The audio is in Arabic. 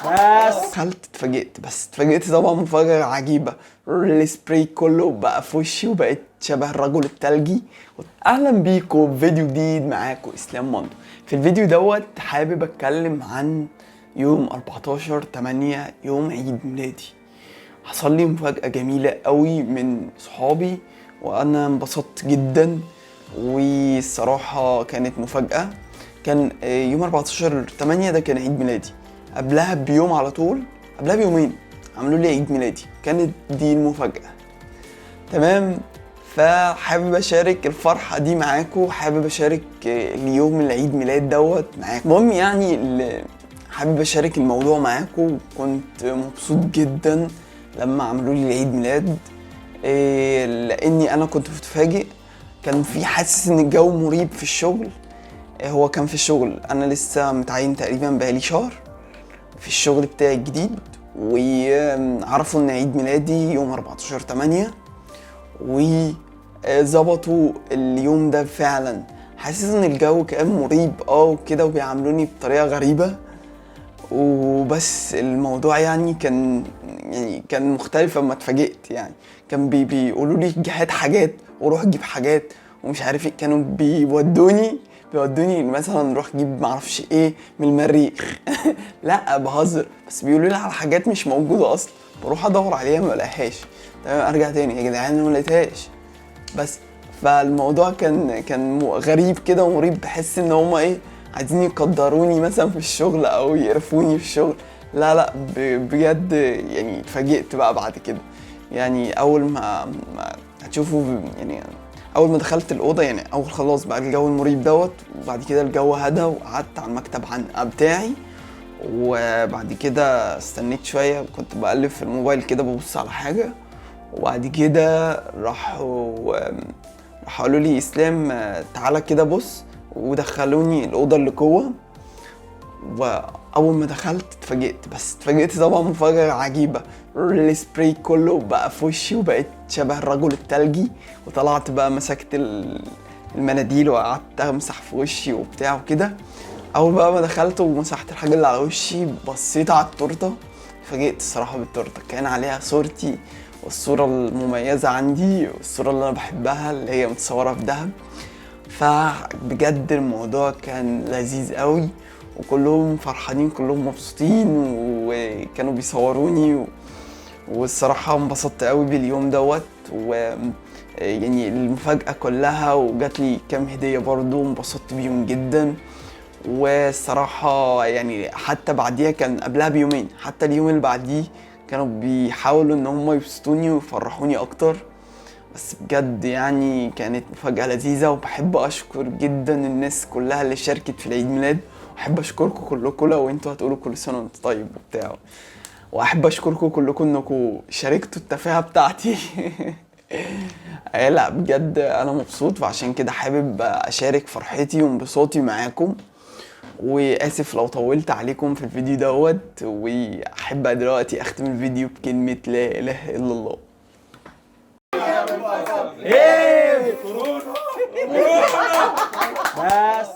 بس دخلت اتفاجئت طبعا مفاجأة عجيبة. السبراي كله بقى في وشي وبقيت شبه الرجل الثلجي. اهلا بيكم بفيديو جديد، معاكم اسلام مando. في الفيديو دوت حابب اتكلم عن يوم 14/8 يوم عيد ميلادي. حصل لي مفاجأة جميلة قوي من صحابي وانا انبسطت جدا، والصراحة كانت مفاجأة. كان يوم 14/8 ده كان عيد ميلادي. قبلها بيوم على طول، قبلها بيومين عملوا لي عيد ميلادي، كانت دي المفاجأة. تمام، فحابب اشارك الفرحة دي معاكم، حابب اشارك اليوم العيد ميلاد دوت معاكم. المهم يعني حابب اشارك الموضوع معاكم. كنت مبسوط جدا لما عملوا لي العيد ميلاد، لاني انا كنت متفاجئ. كان في حاسس ان الجو مريب في الشغل. هو كان في الشغل، انا لسه متعين تقريبا بقالي شهر في الشغل بتاعي الجديد، وعرفوا ان عيد ميلادي يوم 14/8 وظبطوا اليوم ده. فعلا حاسس ان الجو كان مريب وكده، وبيعاملوني بطريقه غريبه وبس. الموضوع يعني كان مختلف لما اتفاجئت. يعني كان بيقولوا لي هات حاجات وروح جيب حاجات ومش عارف ايه. كانوا بيودوني مثلا نروح جيب معرفش ايه من المريخ لا بهزر، بس بيقولوا لي على حاجات مش موجوده اصلا، بروح ادور عليها ما الاقيهاش. تمام، ارجع تاني يا جدعان ما لقيتهاش. بس فالموضوع كان غريب كده ومريب. بحس ان هما عايزين يقدروني مثلا في الشغل او يقرفوني في الشغل. لا بجد يعني اتفاجئت بقى بعد كده. يعني اول ما هتشوفوا، يعني اول ما دخلت الاوضه، يعني اول خلاص بقى الجو المريب دوت، وبعد كده الجو هدى وقعدت على المكتب بتاعي. وبعد كده استنيت شويه، كنت بقلب في الموبايل كده ببص على حاجه، وبعد كده راحوا قالوا لي اسلام تعالى كده بص، ودخلوني الاوضه اللي جوه. واول ما دخلت اتفاجئت طبعا مفاجأة عجيبة. السبراي كله بقى في وشي وبقيت شبه الرجل الثلجي، وطلعت بقى مسكت المناديل وقعدت امسح في وشي وبتاع وكده. اول بقى ما دخلت ومسحت الحاجه اللي على وشي، بصيت على التورته، اتفاجئت الصراحه بالتورته. كان عليها صورتي والصوره المميزه عندي والصوره اللي انا بحبها اللي هي متصوره في دهب. فبجد الموضوع كان لذيذ قوي، وكلهم فرحانين كلهم مبسوطين وكانوا بيصوروني والصراحه انبسطت قوي باليوم دوت. يعني المفاجاه كلها، وجات لي كام هديه برضو انبسطت بيهم جدا. والصراحة يعني حتى بعديها، كان قبلها بيومين، حتى اليوم اللي بعديه كانوا بيحاولوا ان هم يبسطوني ويفرحوني اكتر. بس بجد يعني كانت مفاجأة لذيذة. وبحب اشكر جدا الناس كلها اللي شاركت في العيد ميلاد، واحب اشكركم كلكم لو انتوا هتقولوا كل سنة وانت طيب وبتاع. واحب اشكركم كلكم انكم شاركتوا التفاهة بتاعتي لا بجد انا مبسوط، وعشان كده حابب اشارك فرحتي وانبساطي معاكم. واسف لو طولت عليكم في الفيديو دوت. واحب دلوقتي اختم الفيديو بكلمة لا اله الا الله. بس